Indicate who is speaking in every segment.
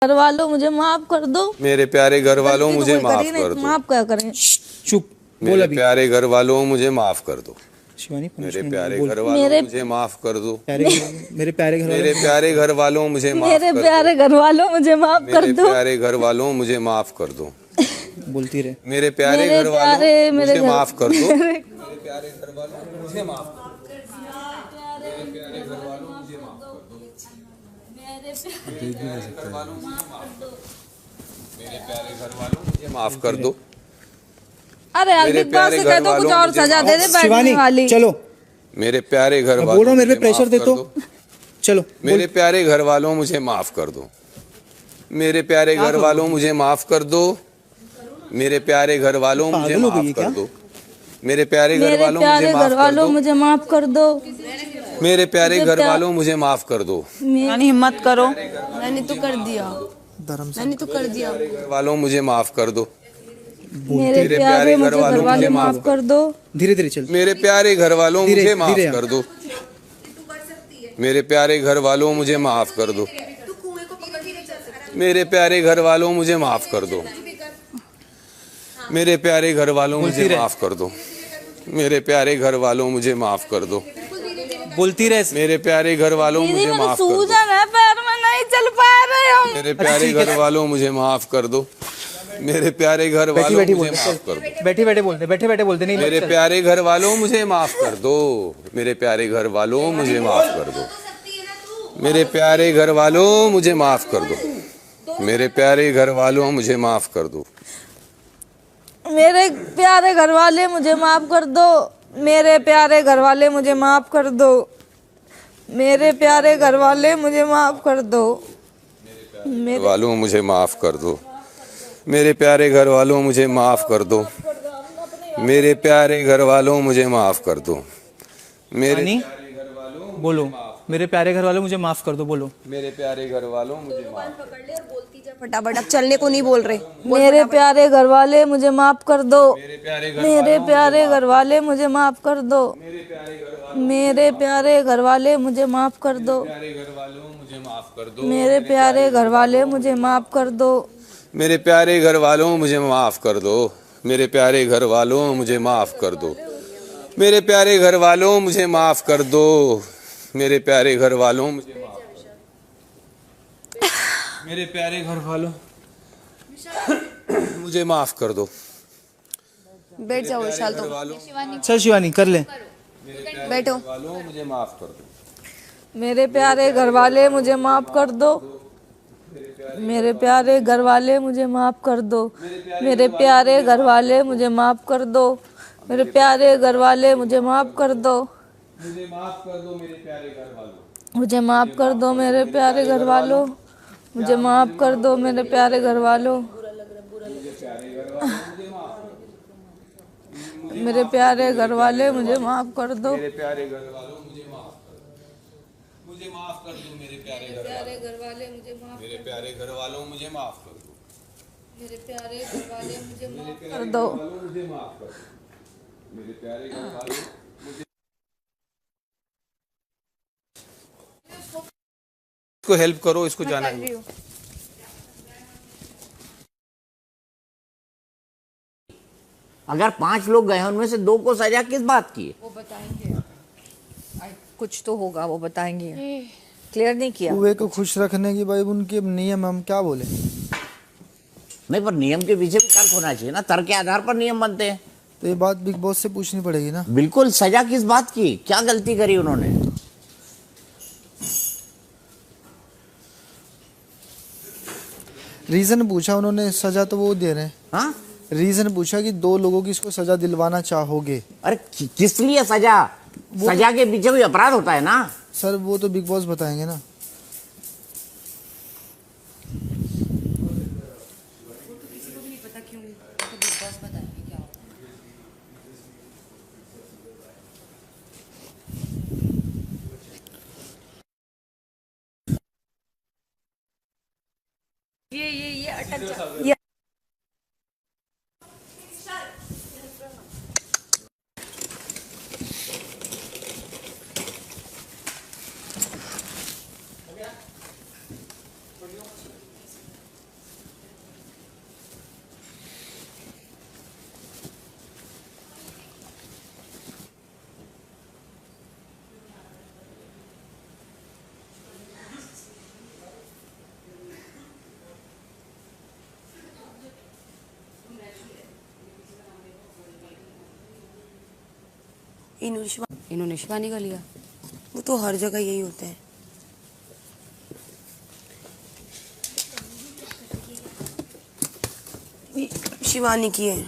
Speaker 1: घर वालों मुझे माफ कर दो।
Speaker 2: मेरे प्यारे घर वालों मुझे माफ कर दो।
Speaker 1: माफ क्या करें?
Speaker 3: चुप।
Speaker 2: मेरे प्यारे घर वालों मुझे माफ कर दो।
Speaker 3: शिवानी
Speaker 2: मेरे प्यारे घर वालों मुझे माफ कर दो।
Speaker 3: मेरे प्यारे
Speaker 2: घर वालों मुझे माफ
Speaker 1: मेरे प्यारे घर वालों मुझे माफ कर दो।
Speaker 2: मेरे प्यारे घर वालों मुझे माफ कर दो।
Speaker 3: बोलती रहे।
Speaker 2: मेरे प्यारे घर वालों मुझे माफ कर दो। मेरे प्यारे घर वालों मुझे माफ कर दो। मेरे प्यारे घर वालों मुझे माफ कर दो। मेरे प्यारे घर वालों मुझे माफ कर दो। मेरे प्यारे घर वालों मुझे माफ कर दो। अरे यार बिग बॉस से कह दो कुछ और सजा दे दे बैठने वाली।
Speaker 3: चलो
Speaker 2: मेरे प्यारे घर वालों
Speaker 3: बोल रहा हूं, मेरे पे प्रेशर दे तो चलो।
Speaker 2: मेरे प्यारे घर वालों मुझे माफ कर दो। मेरे प्यारे घर वालों मुझे माफ कर दो। मेरे प्यारे घर वालों मुझे माफ कर दो। मेरे प्यारे घर वालों मुझे माफ कर दो। मेरे प्यारे घर वालों मुझे माफ कर दो।
Speaker 1: यानी हिम्मत करो, मैंने तो कर दिया, मैंने तो कर दिया।
Speaker 2: घर वालों मुझे माफ कर दो।
Speaker 1: मेरे प्यारे घर वालों माफ कर दो।
Speaker 3: धीरे धीरे चल।
Speaker 2: मेरे प्यारे घर वालों मुझे माफ कर दो। मेरे प्यारे घर वालों मुझे माफ कर दो। मेरे प्यारे घर वालों मुझे माफ कर दो। मेरे प्यारे घर वालों मुझे माफ कर दो। मेरे प्यारे घर वालों मुझे माफ कर दो।
Speaker 3: बोलती रहे।
Speaker 2: मेरे प्यारे घर वालों मुझे माफ कर दो।
Speaker 1: सूजन है पैर में, नहीं चल पा रहे हम।
Speaker 2: मेरे प्यारे घर वालों मुझे माफ कर दो। मेरे प्यारे घर वालों मुझे माफ कर दो।
Speaker 3: बैठे बैठे बोलते नहीं।
Speaker 2: मेरे प्यारे घर वालों मुझे माफ कर दो। मेरे प्यारे घर वालों मुझे माफ कर दो। मेरे प्यारे घर वालों मुझे माफ कर दो। मेरे प्यारे घर वालों मुझे माफ कर दो।
Speaker 1: मेरे प्यारे घर वाले मुझे माफ कर दो। मेरे प्यारे घर वाले मुझे माफ कर दो। मेरे प्यारे घर वाले मुझे माफ कर दो। मेरे
Speaker 2: वालों मुझे माफ कर दो। मेरे प्यारे घर वालों मुझे माफ कर दो। मेरे प्यारे घर वालों मुझे माफ कर दो। मेरे
Speaker 3: बोलो मेरे प्यारे घर वालों मुझे माफ कर दो। बोलो
Speaker 2: मेरे प्यारे घर वालों मुझे माफ
Speaker 4: फटाफट, अब चलने को नहीं बोल रहे।
Speaker 1: मेरे प्यारे घर वाले मुझे माफ कर दो।
Speaker 2: मेरे प्यारे
Speaker 1: घर वाले मुझे माफ कर दो। मेरे प्यारे घर वाले मुझे माफ कर दो।
Speaker 2: घर वालों मुझे माफ कर दो।
Speaker 1: मेरे प्यारे घर वाले मुझे माफ कर दो।
Speaker 2: मेरे प्यारे घर वालों मुझे माफ कर दो। मेरे प्यारे घर वालों मुझे माफ कर दो। मेरे प्यारे घर वालों मुझे माफ कर दो। मेरे प्यारे घर वालों मुझे माफ मेरे प्यारे घर वालों मुझे माफ कर दो।
Speaker 4: बैठ जाओ विशाल। तो
Speaker 3: चल शिवानी कर ले।
Speaker 4: बैठो।
Speaker 2: वालों मुझे माफ कर दो।
Speaker 1: मेरे प्यारे घर वाले मुझे माफ कर दो। मेरे प्यारे घर वाले मुझे माफ कर दो। मेरे प्यारे घर वाले मुझे माफ कर दो। मेरे प्यारे घर वाले मुझे माफ कर दो।
Speaker 2: मुझे माफ कर दो मेरे प्यारे घर वालों।
Speaker 1: मुझे माफ कर दो मेरे प्यारे घर वालों। मुझे माफ कर दो मेरे प्यारे घर वालों। मेरे प्यारे घर वाले मुझे माफ कर दो।
Speaker 2: मेरे प्यारे घर वालों मुझे माफ कर दो। मुझे माफ कर दो मेरे प्यारे घर वाले मुझे माफ मेरे प्यारे घर वालों मुझे माफ कर दो।
Speaker 1: मेरे प्यारे घर वाले मुझे माफ कर दो।
Speaker 2: मुझे माफ कर दो। मेरे प्यारे घर वालों इसको हेल्प करो, इसको जाना है।
Speaker 5: अगर 5 लोग गए उनमें से 2 को सजा किस बात की?
Speaker 4: वो बताएंगे, कुछ तो होगा, वो बताएंगे। क्लियर नहीं किया।
Speaker 6: कुएं को खुश रखने की भाई उनके नियम, हम क्या बोले।
Speaker 5: नहीं, पर नियम के पीछे भी तर्क होना चाहिए ना। तर्क के आधार पर नियम बनते हैं।
Speaker 6: तो ये बात बिग बॉस से पूछनी पड़ेगी ना।
Speaker 5: बिल्कुल। सजा किस बात की? क्या गलती करी उन्होंने?
Speaker 6: रीजन पूछा उन्होंने, सजा तो वो दे रहे हैं।
Speaker 5: हाँ,
Speaker 6: रीजन पूछा कि 2 लोगों की इसको सजा दिलवाना चाहोगे।
Speaker 5: अरे किस लिए सजा? सजा के पीछे कोई अपराध होता है ना
Speaker 6: सर। वो तो बिग बॉस बताएंगे ना।
Speaker 4: ये अटक जा।
Speaker 7: इन्होंने शिवानी का लिया। वो तो हर जगह यही होता है। शिवानी की है।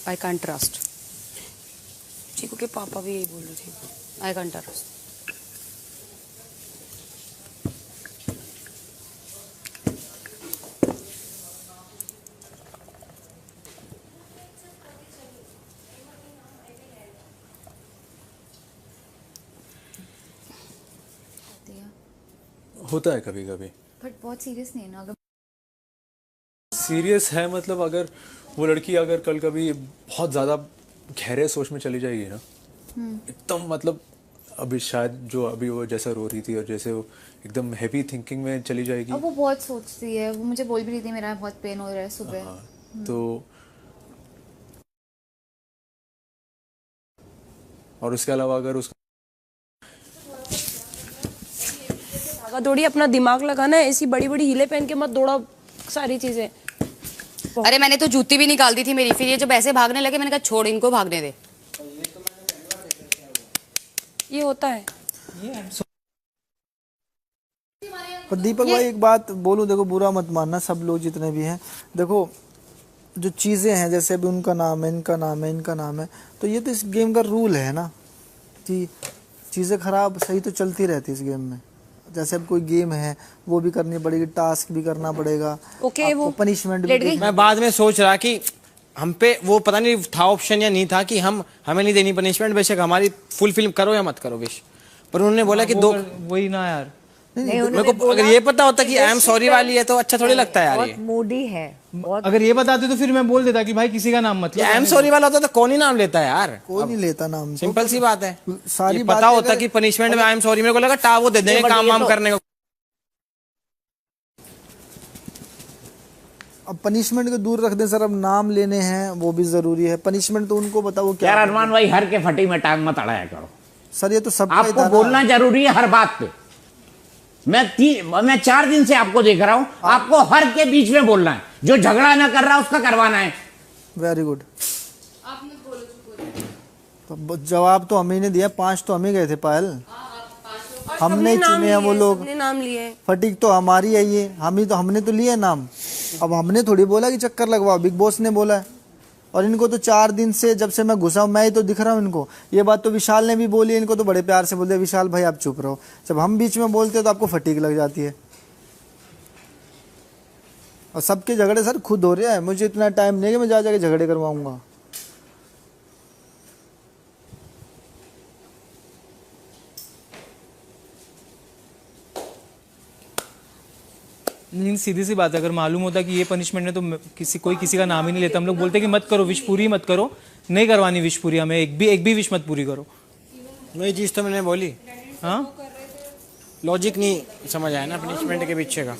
Speaker 7: I can't trust. चीकू के पापा भी यही बोल रहे थे, आई कांट ट्रस्ट।
Speaker 8: होता है कभी कभी,
Speaker 9: बट बहुत सीरियस नहीं है ना। अगर
Speaker 8: सीरियस है मतलब अगर वो लड़की अगर कल कभी बहुत ज़्यादा गहरे सोच में चली जाएगी ना, एकदम मतलब अभी शायद जो अभी वो जैसा रो रही थी और जैसे वो एकदम हैवी थिंकिंग में चली जाएगी।
Speaker 9: अब वो बहुत सोचती है, वो मुझे बोल भी रही थी मेरा बहुत पेन हो रहा है सुबह।
Speaker 8: हाँ, तो और उसके अलावा अगर उसका
Speaker 7: दौड़ी अपना दिमाग लगाना है, ऐसी बड़ी बड़ी हीले पहन के मत दौड़ा सारी चीजें। अरे मैंने तो जूती भी निकाल दी थी मेरी, फिर ये जब ऐसे भागने लगे मैंने कहा छोड़ इनको भागने दे। ये होता है।
Speaker 6: पर दीपक भाई एक बात बोलूं, देखो बुरा मत मानना, सब लोग जितने भी हैं, देखो जो चीज़ें हैं जैसे अभी उनका नाम है, इनका नाम है, इनका नाम है, तो ये तो इस गेम का रूल है ना कि चीज़ें खराब सही तो चलती रहती है इस गेम में। जैसे अब कोई गेम है वो भी करनी पड़ेगी, टास्क भी करना पड़ेगा,
Speaker 7: ओके, वो
Speaker 6: पनिशमेंट भी।
Speaker 10: मैं बाद में सोच रहा कि हम पे वो पता नहीं था ऑप्शन या नहीं था कि हमें नहीं देनी पनिशमेंट, बेशक हमारी फुल फिल्म करो या मत करो विश, पर उन्होंने बोला कि दो
Speaker 3: वही ना यार।
Speaker 10: मेरे को अगर ये पता होता कि आई एम सॉरी वाली है तो अच्छा थोड़ी लगता है यार। ये
Speaker 4: मूडी है।
Speaker 3: अगर ये बताते तो फिर मैं बोल देता कि भाई किसी का नाम मत लो।
Speaker 10: आई एम सॉरी वाला होता तो कौन ही नाम लेता है यार,
Speaker 6: कोई नहीं लेता नाम।
Speaker 10: सिंपल सी बात है।
Speaker 6: सारी
Speaker 10: पता होता कि पनिशमेंट में आई एम सॉरी, मेरे को लगा टावो दे देंगे काम वाम करने को।
Speaker 6: अब पनिशमेंट को दूर रख दें सर, अब नाम लेने हैं वो भी जरूरी है। पनिशमेंट तो उनको बताओ वो क्या।
Speaker 5: यार अरमान भाई हर के फटी में टांग मत अड़ाया करो
Speaker 6: सर, ये तो सब
Speaker 5: आपको बोलना जरूरी है हर बात पे। मैं 4 दिन से आपको देख रहा हूं, आपको हर के बीच में बोलना है, जो झगड़ा ना कर रहा उसका करवाना है।
Speaker 6: Very good. तो जवाब तो हम ही ने दिया, 5 तो हम ही गए थे पायल, हमने चुने हैं वो लोग।
Speaker 7: नाम लिए
Speaker 6: फटीक तो हमारी है ये, हमने तो लिए नाम। अब हमने थोड़ी बोला कि चक्कर लगवाओ, बिग बॉस ने बोला है। और इनको तो 4 दिन से जब से मैं घुसा हूं मैं ही तो दिख रहा हूं इनको। ये बात तो विशाल ने भी बोली, इनको तो बड़े प्यार से बोलते विशाल भाई आप चुप रहो। जब हम बीच में बोलते तो आपको फटीक लग जाती है। और सबके झगड़े सर खुद हो रहे हैं, मुझे इतना टाइम नहीं है कि मैं जा जाके झगड़े करवाऊंगा।
Speaker 3: नहीं, सीधी सी बात है, अगर मालूम होता कि ये पनिशमेंट है तो कोई किसी का नाम ही नहीं लेता। हम लोग बोलते कि मत करो विश पूरी, मत करो, नहीं करवानी विश पूरी, हमें एक भी विश मत पूरी करो।
Speaker 10: वही चीज तो मैंने बोली।
Speaker 3: हाँ
Speaker 10: लॉजिक नहीं समझ आया ना पनिशमेंट के पीछे का।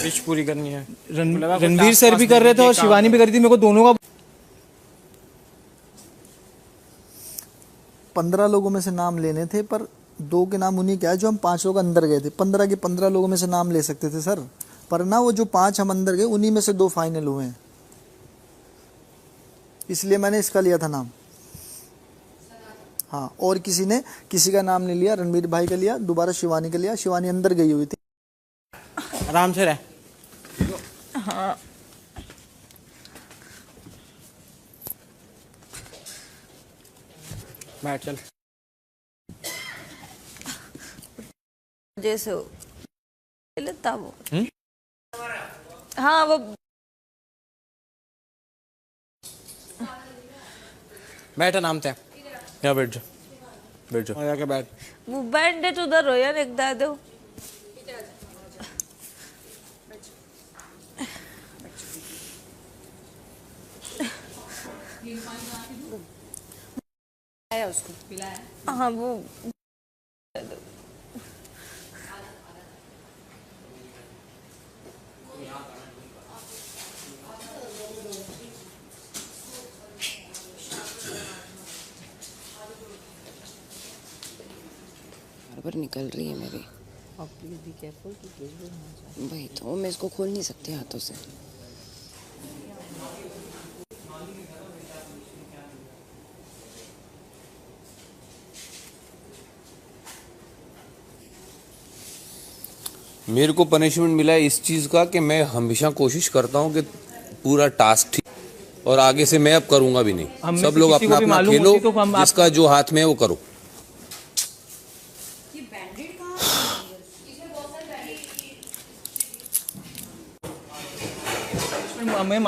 Speaker 10: विश पूरी करनी है।
Speaker 3: रणवीर सर भी कर रहे थे और शिवानी भी कर रही थी, मेरे को दोनों का
Speaker 6: 15 लोगों में से नाम लेने थे, पर 2 के नाम उन्हीं के आए जो हम 5 लोग अंदर गए थे। 15 के 15 लोगों में से नाम ले सकते थे सर, पर ना वो जो 5 हम अंदर गए उन्हीं में से 2 फाइनल हुए हैं, इसलिए मैंने इसका लिया था नाम। हाँ, और किसी ने किसी का नाम नहीं लिया, रणवीर भाई का लिया, दोबारा शिवानी का लिया। शिवानी अंदर गई हुई थी।
Speaker 10: आराम से रह।
Speaker 1: हाँ
Speaker 10: बैठ चल।
Speaker 1: जैसे लेता वो। हाँ वो
Speaker 10: बैठ आराम से।
Speaker 8: यहाँ बैठ जाओ, बैठ जाओ।
Speaker 10: जाके बैठ।
Speaker 1: वो बैंडेज उधर हो यार, एक दे दो।
Speaker 7: उसको पिलाया।
Speaker 1: हाँ वो
Speaker 7: बराबर निकल रही है मेरी। भाई तो मैं इसको खोल नहीं सकते हाथों से।
Speaker 2: मेरे को पनिशमेंट मिला है इस चीज़ का कि मैं हमेशा कोशिश करता हूँ कि पूरा टास्क ठीक, और आगे से मैं अब करूँगा भी नहीं।
Speaker 3: हम में
Speaker 2: सब
Speaker 3: से
Speaker 2: लोग
Speaker 3: किसी को
Speaker 2: अपना
Speaker 3: भी
Speaker 2: अपना
Speaker 3: मालूम
Speaker 2: खेलो,
Speaker 3: होती तो हम
Speaker 2: जिसका जो हाथ में है वो करो।
Speaker 3: हमें